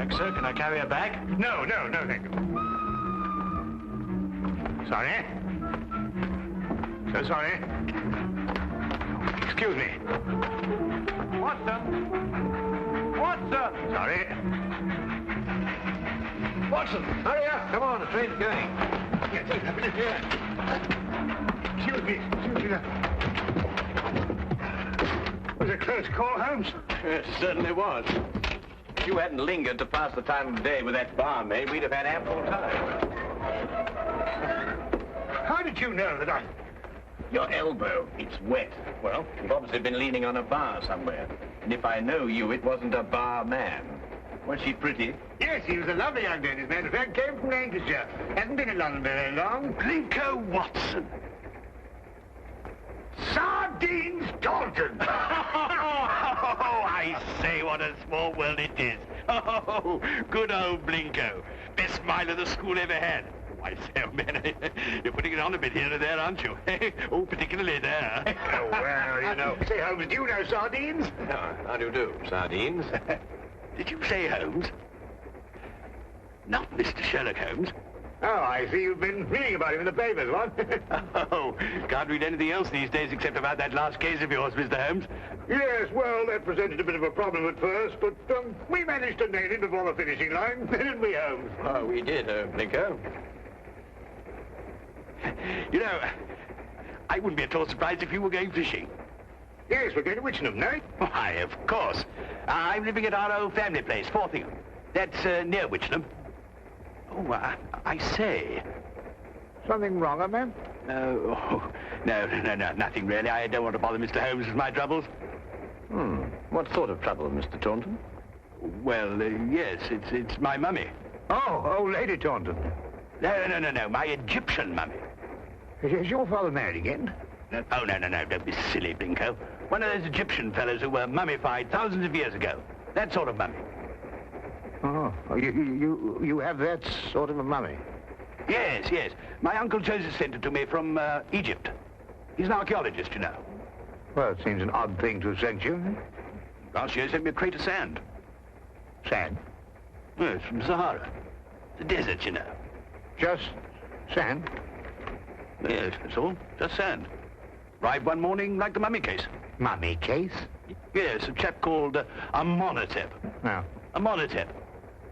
back, sir. Can I carry her back? No, thank you. Sorry. So sorry. Excuse me. Watson! Sorry. Watson, hurry up. Come on, the train's going. Yes, here. Excuse me. Was it a close call, Holmes? It certainly was. If you hadn't lingered to pass the time of day with that barmaid, we'd have had ample time. How did you know that I... Your elbow, it's wet. Well, you've obviously been leaning on a bar somewhere. And if I know you, it wasn't a bar man. Was she pretty? Yes, he was a lovely young lady, as a matter of fact. Came from Lancashire. Hasn't been in London very long. Blinko Watson. Sardines Taunton! Oh, I say, what a small world it is. Oh, good old Blinko. Best smile of the school ever had. I say, oh, man, you're putting it on a bit here and there, aren't you? Oh, particularly there. Oh, well, you know. Say, Holmes, do you know sardines? How do you do, sardines? Did you say Holmes? Not Mr. Sherlock Holmes. Oh, I see you've been reading about him in the papers, what? Oh, can't read anything else these days except about that last case of yours, Mr. Holmes. Yes, well, that presented a bit of a problem at first, but we managed to nail him before the finishing line, didn't we, Holmes? Oh, we did, Blinko. You know, I wouldn't be at all surprised if you were going fishing. Yes, we're going to Witchenham, no? Why, of course. I'm living at our old family place, Forthingham. That's near Witchenham. Oh, I say. Something wrong, ma'am? No, nothing really. I don't want to bother Mr. Holmes with my troubles. What sort of trouble, Mr. Taunton? Well, yes, it's my mummy. Oh, old Lady Taunton. No, my Egyptian mummy. Is your father married again? Oh, no, don't be silly, Blinko. One of those Egyptian fellows who were mummified thousands of years ago. That sort of mummy. Oh, you have that sort of a mummy? Yes. My Uncle Joseph sent it to me from Egypt. He's an archaeologist, you know. Well, it seems an odd thing to have sent you. Last year he sent me a crate of sand. Sand? Yes, from Sahara. The desert, you know. Just sand? Yes, that's all. Just sand. Arrived one morning like the mummy case. Mummy case? Yes, a chap called Amenhotep. No. Amenhotep.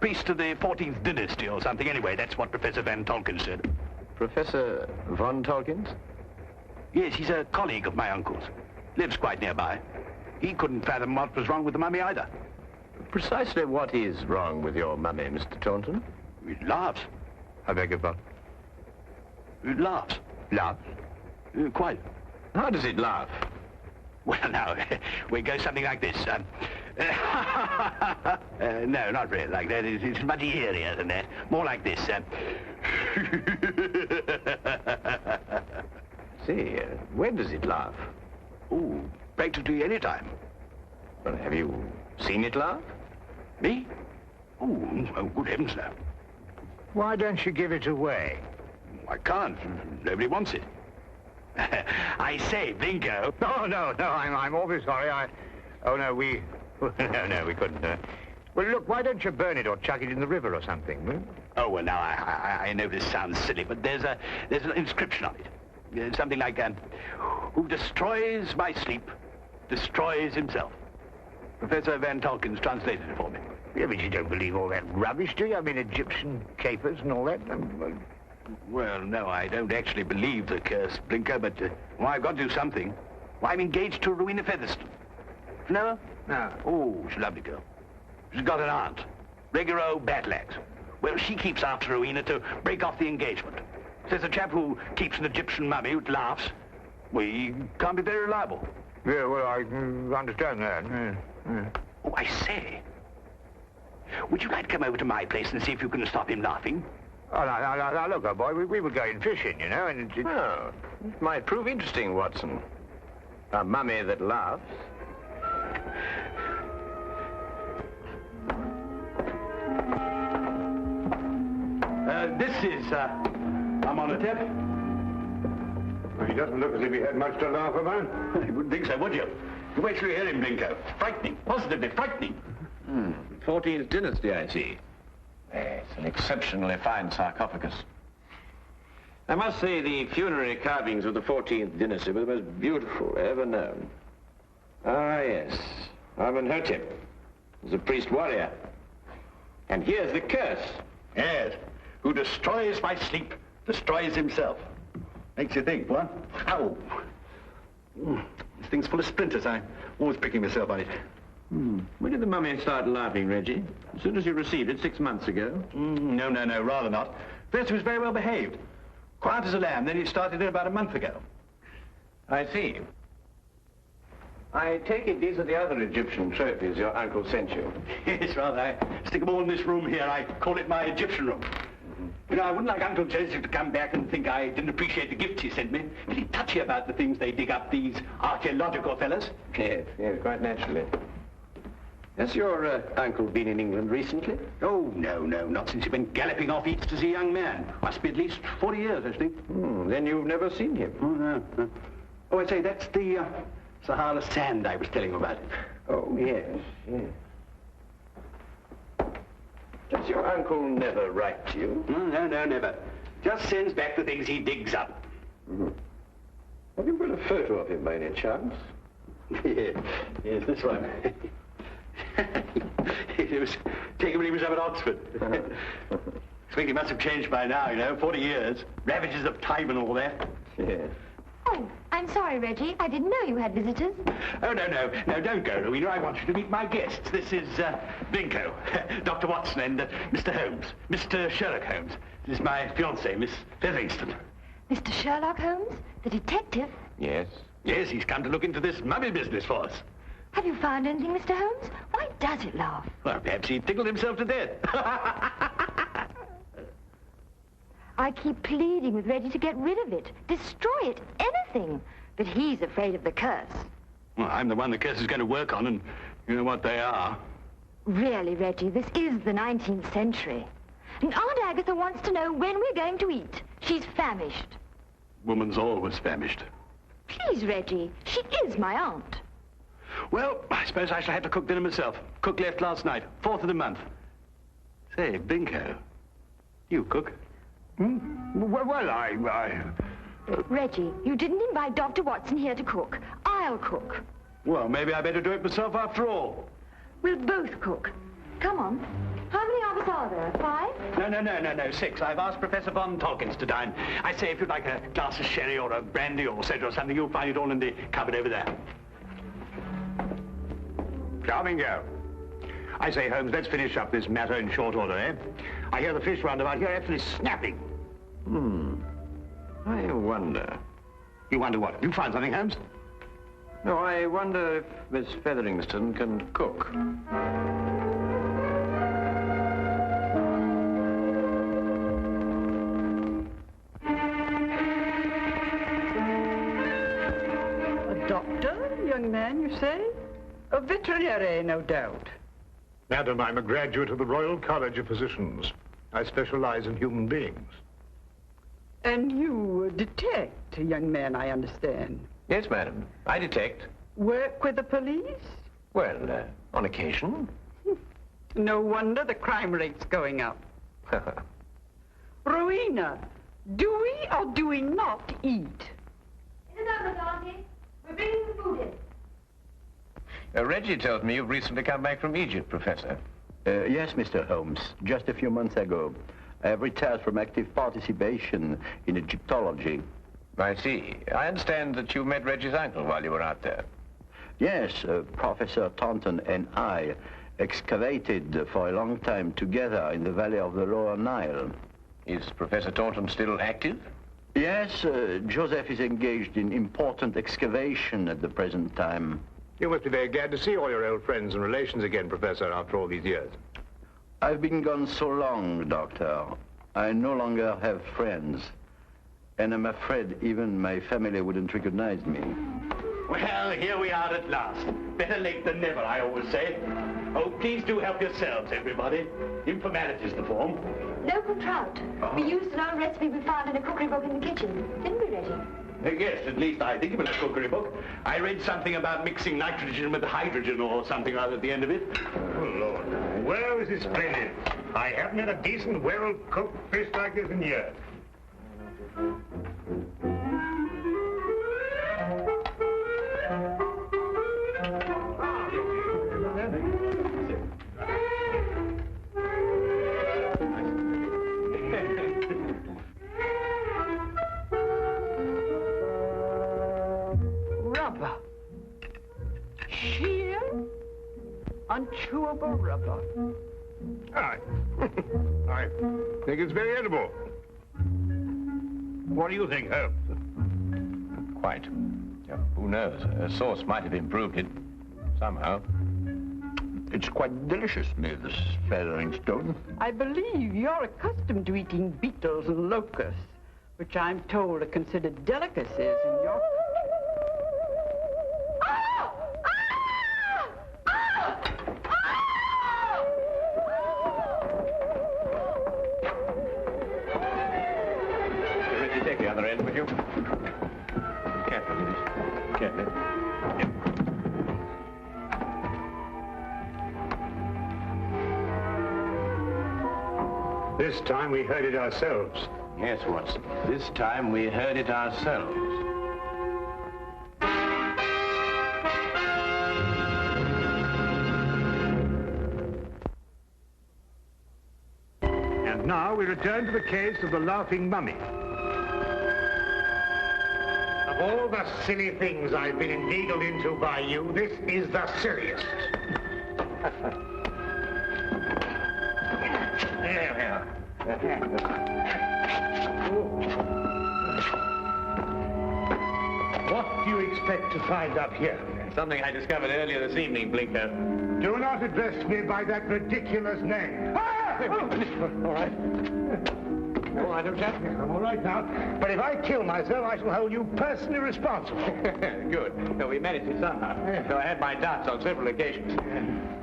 Priest of the 14th dynasty or something. Anyway, that's what Professor Van Tolkien said. Professor Von Tolkien? Yes, he's a colleague of my uncle's. Lives quite nearby. He couldn't fathom what was wrong with the mummy either. Precisely what is wrong with your mummy, Mr. Taunton? It laughs. I beg your pardon? It laughs. Laughs? Quite. How does it laugh? Well, now, we go something like this. No, not really like that. It's much eerier than that. More like this. See, when does it laugh? Oh, practically any time. Well, have you seen it laugh? Me? Oh, good heavens, no. Why don't you give it away? I can't. Nobody wants it. I say, Blinko. No, I'm awfully sorry. Oh, no, we... No, we couldn't. Well, look, why don't you burn it or chuck it in the river or something? Hmm? Oh, well, now, I know this sounds silly, but there's an inscription on it. Something like, who destroys my sleep, destroys himself. Professor Van Tolkien's translated it for me. Yeah, but you don't believe all that rubbish, do you? I mean, Egyptian capers and all that. Well, no, I don't actually believe the curse, Blinker, but I've got to do something. Well, I'm engaged to Rowena Featherstone. You know her? No. Oh, she's a lovely girl. She's got an aunt, regular old battle-axe. Well, she keeps after Rowena to break off the engagement. Says a chap who keeps an Egyptian mummy who laughs, well, he can't be very reliable. Yeah, well, I understand that. Yeah. Oh, I say. Would you like to come over to my place and see if you can stop him laughing? Oh, now, look, old boy, we were going fishing, you know, and Oh, it might prove interesting, Watson. A mummy that laughs. This is, Amenhotep. Well, he doesn't look as if he had much to laugh about. You wouldn't think so, would you? You wait till you hear him, Blinko. Frightening, positively frightening. 14th dynasty, I see. Yes, an exceptionally fine sarcophagus. I must say the funerary carvings of the 14th dynasty were the most beautiful ever known. Ah, yes. Amenhotep was a priest-warrior. And here's the curse. Yes. Who destroys by sleep, destroys himself. Makes you think, what? Ow. This thing's full of splinters. I'm always pricking myself on it. When did the mummy start laughing, Reggie? As soon as you received it 6 months ago? No, rather not. First, he was very well behaved. Quiet as a lamb, then he started in about a month ago. I see. I take it these are the other Egyptian trophies your uncle sent you. Yes, rather. I stick them all in this room here. I call it my Egyptian room. You know, I wouldn't like Uncle Joseph to come back and think I didn't appreciate the gifts he sent me. Pretty touchy about the things they dig up, these archaeological fellas. Yes, quite naturally. Has your uncle been in England recently? Oh, no, not since he went galloping off east as a young man. Must be at least 40 years, I think. Then you've never seen him? Oh, no. Oh, I say, that's the Sahara sand I was telling you about. Oh, yes. Does your uncle never write to you? No, never. Just sends back the things he digs up. Have you got a photo of him by any chance? Yes, this one. It was taken when he was up at Oxford. I think he must have changed by now, you know, 40 years. Ravages of time and all that. Yes. Oh, I'm sorry, Reggie. I didn't know you had visitors. Oh, no, don't go, Rowena. I want you to meet my guests. This is, Blinko, Dr. Watson, and Mr. Holmes, Mr. Sherlock Holmes. This is my fiancée, Miss Featherington. Mr. Sherlock Holmes, the detective? Yes. Yes, he's come to look into this mummy business for us. Have you found anything, Mr. Holmes? Why does it laugh? Well, perhaps he tickled himself to death. I keep pleading with Reggie to get rid of it, destroy it, anything. But he's afraid of the curse. Well, I'm the one the curse is going to work on, and you know what they are. Really, Reggie, this is the 19th century. And Aunt Agatha wants to know when we're going to eat. She's famished. Woman's always famished. Please, Reggie, she is my aunt. Well, I suppose I shall have to cook dinner myself. Cook left last night, 4th of the month. Say, Binko, you cook? Well, I... Reggie, you didn't invite Dr. Watson here to cook. I'll cook. Well, maybe I better do it myself after all. We'll both cook. Come on. How many of us are there? 5? No, 6. I've asked Professor von Tolkins to dine. I say, if you'd like a glass of sherry or a brandy or soda or something, you'll find it all in the cupboard over there. Charming girl. I say, Holmes, let's finish up this matter in short order, eh? I hear the fish round about here absolutely snapping. I wonder. You wonder what? You found something, Holmes? No, I wonder if Miss Featherington can cook. A doctor, young man, you say? A veterinary, no doubt. Madam, I'm a graduate of the Royal College of Physicians. I specialize in human beings. And you detect, young man, I understand. Yes, madam. I detect. Work with the police? Well, on occasion. No wonder the crime rate's going up. Rowena, do we or do we not eat? In the numbers, Auntie. We're bringing the food in. Reggie tells me you've recently come back from Egypt, Professor. Yes, Mr. Holmes. Just a few months ago. I have retired from active participation in Egyptology. I see. I understand that you met Reggie's uncle while you were out there. Yes, Professor Taunton and I excavated for a long time together in the valley of the Lower Nile. Is Professor Taunton still active? Yes, Joseph is engaged in important excavation at the present time. You must be very glad to see all your old friends and relations again, Professor, after all these years. I've been gone so long, Doctor. I no longer have friends. And I'm afraid even my family wouldn't recognize me. Well, here we are at last. Better late than never, I always say. Oh, please do help yourselves, everybody. Informality's the form. Local trout. We used an old recipe we found in a cookery book in the kitchen. Didn't we, Reggie? Yes, at least I think it was a cookery book. I read something about mixing nitrogen with hydrogen or something or other at the end of it. Oh, Lord. Well, this is splendid. I haven't had a decent, well-cooked fish like this in years. Rubber. Sheer, unchewable rubber. I think it's very edible. What do you think, Holmes? Quite. Yeah, who knows? A sauce might have improved it somehow. It's quite delicious, Miss Featheringstone. I believe you're accustomed to eating beetles and locusts, which I'm told are considered delicacies in your country. Reggie, take the other end, would you? Carefully, please. Carefully. Yep. This time we heard it ourselves. Yes, Watson. This time we heard it ourselves. And now we return to the case of the laughing mummy. Of all the silly things I've been inveigled into by you, this is the silliest. There we are. What do you expect to find up here? Something I discovered earlier this evening, Blinker. Do not address me by that ridiculous name. Ah! All right. All right, old chap. I'm all right now. But if I kill myself, I shall hold you personally responsible. Good. No, we managed it somehow. Though I had my doubts on several occasions.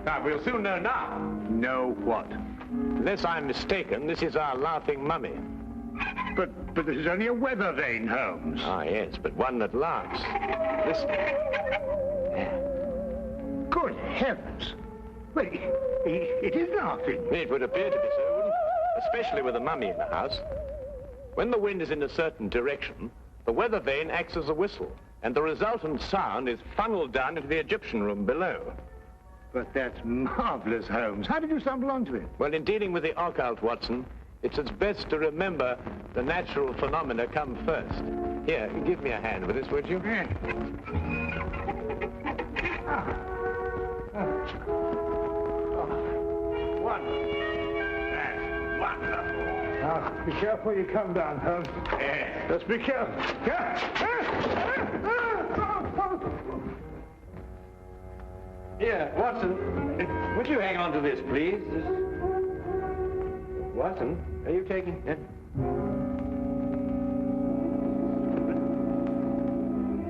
Now, we'll soon know now. Know what? Unless I'm mistaken, this is our laughing mummy. But this is only a weather vane, Holmes. Ah, yes, but one that laughs. Listen. Good heavens. Well, it is laughing. It would appear to be so, wouldn't it? Especially with a mummy in the house. When the wind is in a certain direction, the weather vane acts as a whistle, and the resultant sound is funneled down into the Egyptian room below. But that's marvelous, Holmes. How did you stumble onto it? Well, in dealing with the occult, Watson, it's best to remember the natural phenomena come first. Here, give me a hand with this, would you? Yeah. Wonderful. That's wonderful. Now, be careful you come down, Holmes. Yeah. Just be careful. Here, Watson, would you hang on to this, please? Watson, are you taking it?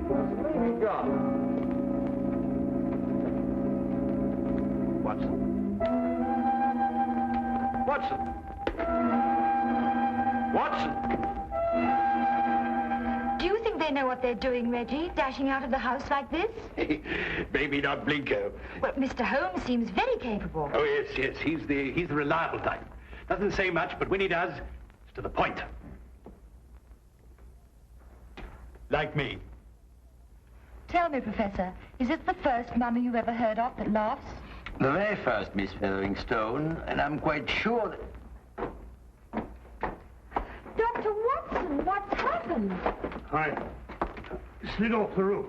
Where have you gone? Watson? Watson? Watson? Do you think they know what they're doing, Reggie, dashing out of the house like this? Maybe not Blinko. Well, Mr. Holmes seems very capable. Oh, yes. He's the reliable type. Doesn't say much, but when he does, it's to the point. Like me. Tell me, Professor, is it the first mummy you ever heard of that laughs? The very first, Miss Featheringstone, and I'm quite sure that... Dr. Watson, what's happened? I slid off the roof.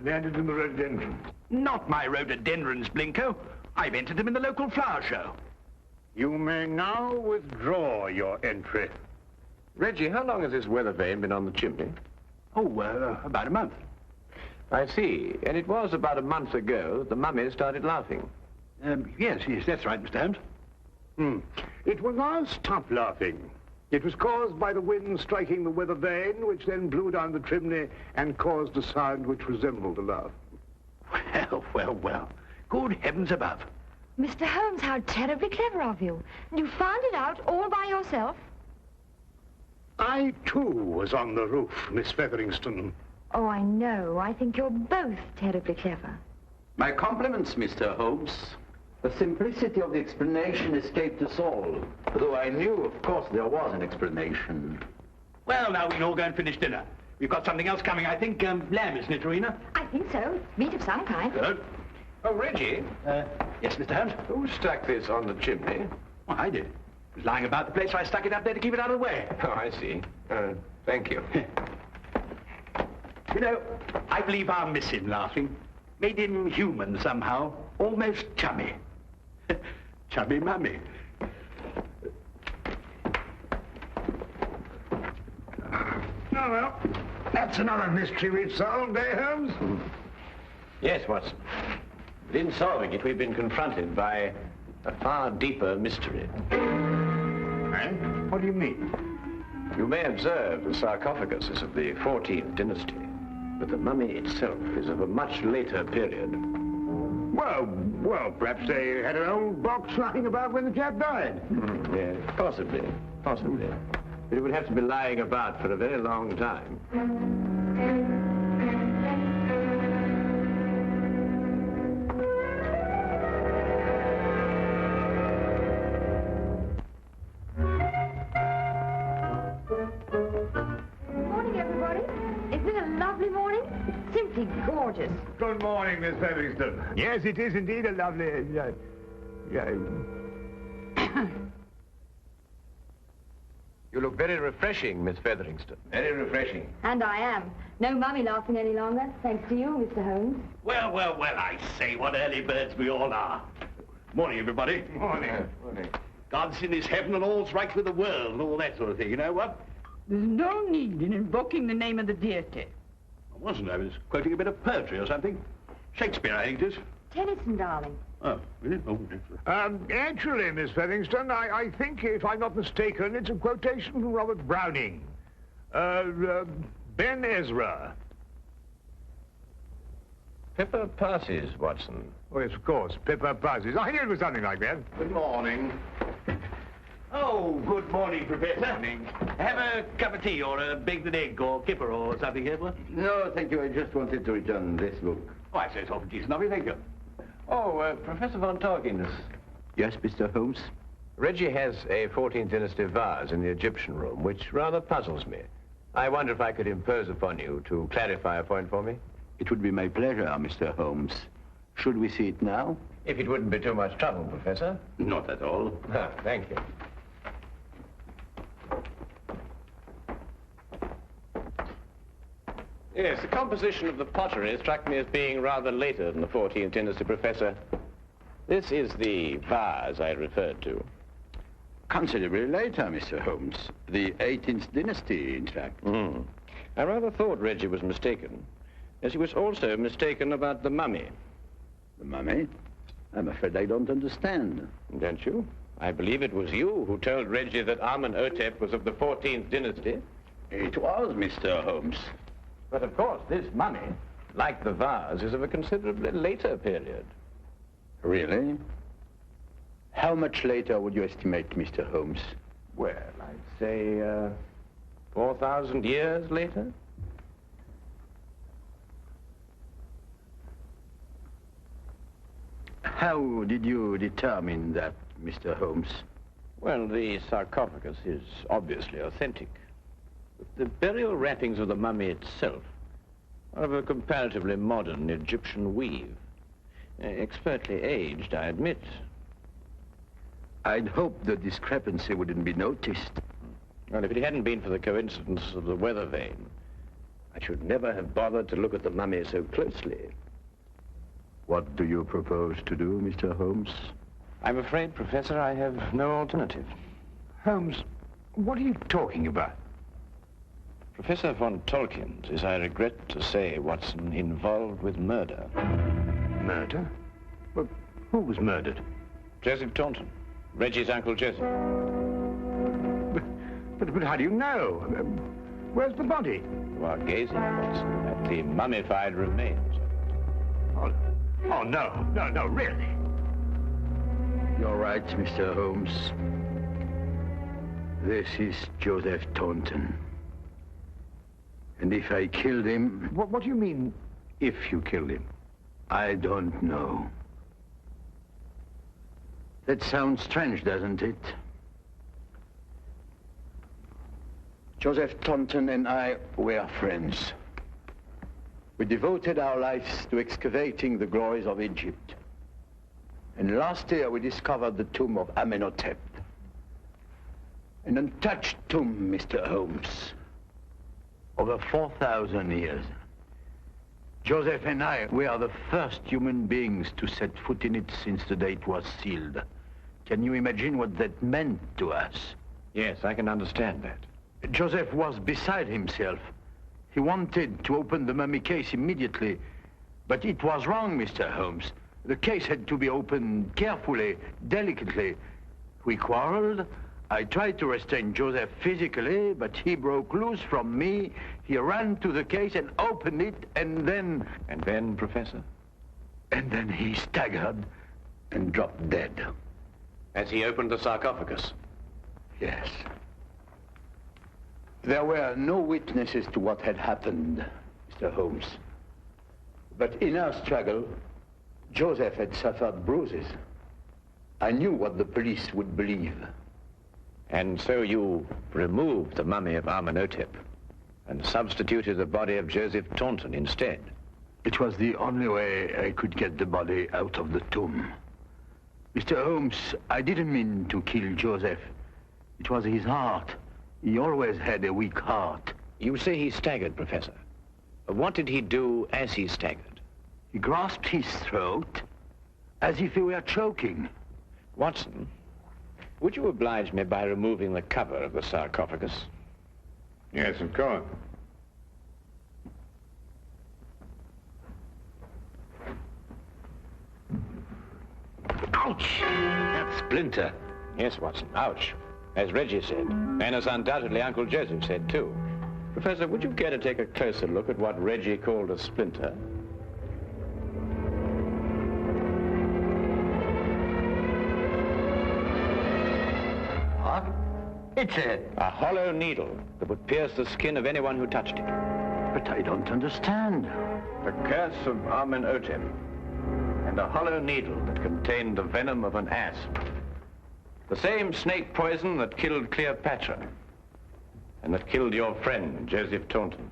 Landed in the rhododendron. Not my rhododendrons, Blinko. I've entered them in the local flower show. You may now withdraw your entry. Reggie, how long has this weather vane been on the chimney? Oh, about a month. I see. And it was about a month ago that the mummy started laughing. Yes, that's right, Mr. Holmes. It was our stop laughing. It was caused by the wind striking the weather vane, which then blew down the chimney and caused a sound which resembled a laugh. Well. Good heavens above. Mr. Holmes, how terribly clever of you. You found it out all by yourself? I, too, was on the roof, Miss Featheringstone. Oh, I know. I think you're both terribly clever. My compliments, Mr. Holmes. The simplicity of the explanation escaped us all, though I knew, of course, there was an explanation. Well, now we can all go and finish dinner. We've got something else coming, I think. Lamb, isn't it, Rowena? I think so. Meat of some kind. Good. Oh, Reggie. Yes, Mr. Holmes? Who stuck this on the chimney? Well, I did. It was lying about the place, so I stuck it up there to keep it out of the way. Oh, I see. Thank you. You know, I believe I'll miss him laughing. Made him human somehow. Almost chummy. Chummy mummy. Oh, well, that's another mystery we've solved, eh, Holmes? Yes, Watson. But in solving it, we've been confronted by a far deeper mystery. Eh? What do you mean? You may observe the sarcophagus is of the 14th dynasty, but the mummy itself is of a much later period. Well, perhaps they had an old box lying about when the chap died. Yes, possibly. But it would have to be lying about for a very long time. Morning, everybody. Isn't it a lovely morning? Simply gorgeous. Good morning, Miss Featherston. Yes, it is indeed a lovely... You look very refreshing, Miss Featherington. Very refreshing. And I am. No mummy laughing any longer, thanks to you, Mr. Holmes. Well, I say, what early birds we all are. Morning, everybody. Morning. God's in his heaven and all's right with the world and all that sort of thing, you know what? There's no need in invoking the name of the deity. I wasn't. I was quoting a bit of poetry or something. Shakespeare, I think it is. Tennyson, darling. Oh, really? Oh, Actually, Miss Featherston, I think, if I'm not mistaken, it's a quotation from Robert Browning. Ben Ezra. Pippa passes, Watson. Oh, yes, of course, Pippa passes. I knew it was something like that. Good morning. Oh, good morning, Professor. Morning. Have a cup of tea or a baked egg or kipper or something here, what? No, thank you. I just wanted to return this book. Oh, I say it's awful decent of you, thank you. Oh, Professor von Torkins. Yes, Mr. Holmes? Reggie has a 14th dynasty vase in the Egyptian room, which rather puzzles me. I wonder if I could impose upon you to clarify a point for me? It would be my pleasure, Mr. Holmes. Should we see it now? If it wouldn't be too much trouble, Professor. Not at all. Thank you. Yes, the composition of the pottery struck me as being rather later than the 14th dynasty, Professor. This is the vase I referred to. Considerably later, Mr. Holmes. The 18th dynasty, in fact. I rather thought Reggie was mistaken, as he was also mistaken about the mummy. The mummy? I'm afraid I don't understand. Don't you? I believe it was you who told Reggie that Amenhotep was of the 14th dynasty. It was, Mr. Holmes. But of course, this mummy, like the vase, is of a considerably later period. Really? How much later would you estimate, Mr. Holmes? Well, I'd say 4,000 years later. How did you determine that, Mr. Holmes? Well, the sarcophagus is obviously authentic. The burial wrappings of the mummy itself are of a comparatively modern Egyptian weave. Expertly aged, I admit. I'd hoped the discrepancy wouldn't be noticed. Well, if it hadn't been for the coincidence of the weather vane, I should never have bothered to look at the mummy so closely. What do you propose to do, Mr. Holmes? I'm afraid, Professor, I have no alternative. Holmes, what are you talking about? Professor von Torkins is, I regret to say, Watson, involved with murder. Murder? Well, who was murdered? Joseph Taunton, Reggie's Uncle Joseph. But how do you know? Where's the body? You are gazing, Watson, at the mummified remains. Oh, no, really. You're right, Mr. Holmes. This is Joseph Taunton. And if I killed him... What do you mean, if you killed him? I don't know. That sounds strange, doesn't it? Joseph Taunton and I were friends. We devoted our lives to excavating the glories of Egypt. And last year we discovered the tomb of Amenhotep. An untouched tomb, Mr. Holmes. Over 4,000 years. Joseph and I were the first human beings to set foot in it since the day it was sealed. Can you imagine what that meant to us? Yes, I can understand that. Joseph was beside himself. He wanted to open the mummy case immediately, but it was wrong, Mr. Holmes. The case had to be opened carefully, delicately. We quarreled. I tried to restrain Joseph physically, but he broke loose from me. He ran to the case and opened it, and then... And then, Professor? And then he staggered and dropped dead. As he opened the sarcophagus? Yes. There were no witnesses to what had happened, Mr. Holmes. But in our struggle, Joseph had suffered bruises. I knew what the police would believe. And so you removed the mummy of Amenhotep and substituted the body of Joseph Taunton instead? It was the only way I could get the body out of the tomb. Mr. Holmes, I didn't mean to kill Joseph. It was his heart. He always had a weak heart. You say he staggered, Professor. What did he do as he staggered? He grasped his throat as if he were choking. Watson, would you oblige me by removing the cover of the sarcophagus? Yes, of course. Ouch! That splinter. Yes, Watson, ouch. As Reggie said, and as undoubtedly Uncle Joseph said, too. Professor, would you care to take a closer look at what Reggie called a splinter? What? It's a hollow needle that would pierce the skin of anyone who touched it. But I don't understand. The curse of Amenhotep, and a hollow needle that contained the venom of an asp. The same snake poison that killed Cleopatra, and that killed your friend, Joseph Taunton.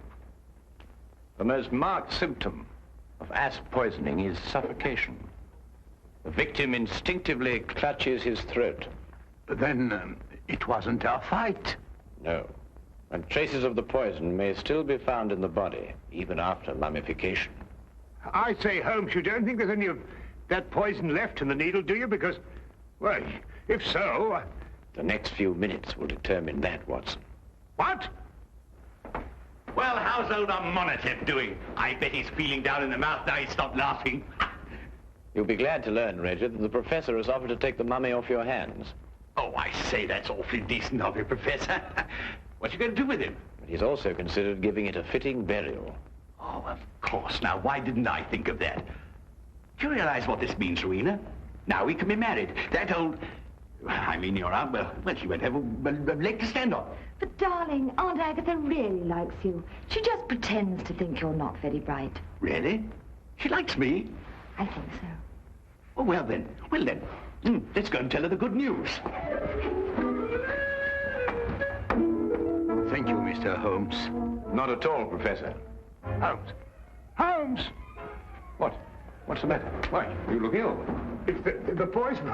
The most marked symptom of asp poisoning is suffocation. The victim instinctively clutches his throat. But then, it wasn't our fight. No. And traces of the poison may still be found in the body, even after mummification. I say, Holmes, you don't think there's any of that poison left in the needle, do you? Because, well, if so... The next few minutes will determine that, Watson. What? Well, how's old Amenhotep doing? I bet he's feeling down in the mouth now he's stopped laughing. You'll be glad to learn, Reggie, that the professor has offered to take the mummy off your hands. Oh, I say, that's awfully decent of you, Professor. What you going to do with him? But he's also considered giving it a fitting burial. Oh, of course. Now, why didn't I think of that? Do you realize what this means, Rowena? Now we can be married. That old... I mean, your aunt, well, she won't have a leg to stand on. But, darling, Aunt Agatha really likes you. She just pretends to think you're not very bright. Really? She likes me? I think so. Oh, well then. Let's go and tell her the good news. Thank you, Mr. Holmes. Not at all, Professor. Holmes! Holmes! What? What's the matter? Why, you look ill. It's the poison.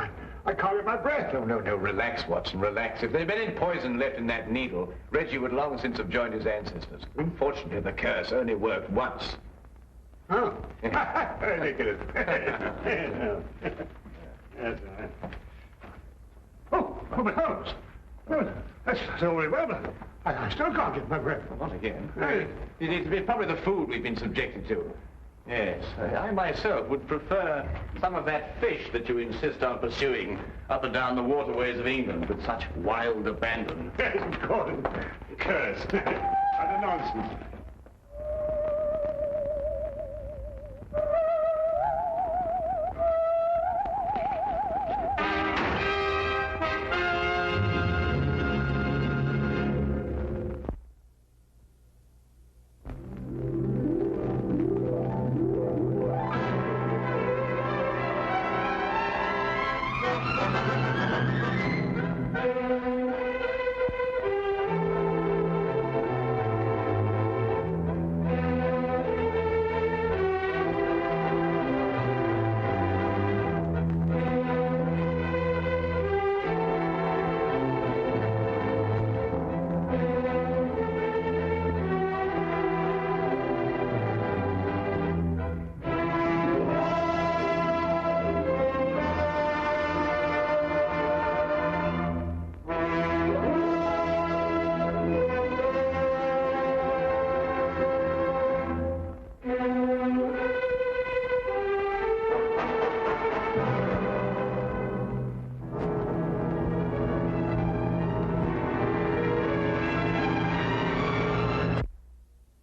I can't get my breath. No, relax, Watson, relax. If there'd been any poison left in that needle, Reggie would long since have joined his ancestors. Unfortunately, the curse only worked once. Oh. Ridiculous. Yes, but Holmes. Oh, that's all very well, but I still can't get my breath. Not again. It's probably the food we've been subjected to. Yes, I myself would prefer some of that fish that you insist on pursuing up and down the waterways of England with such wild abandon. Yes, of course. Curse. Utter nonsense.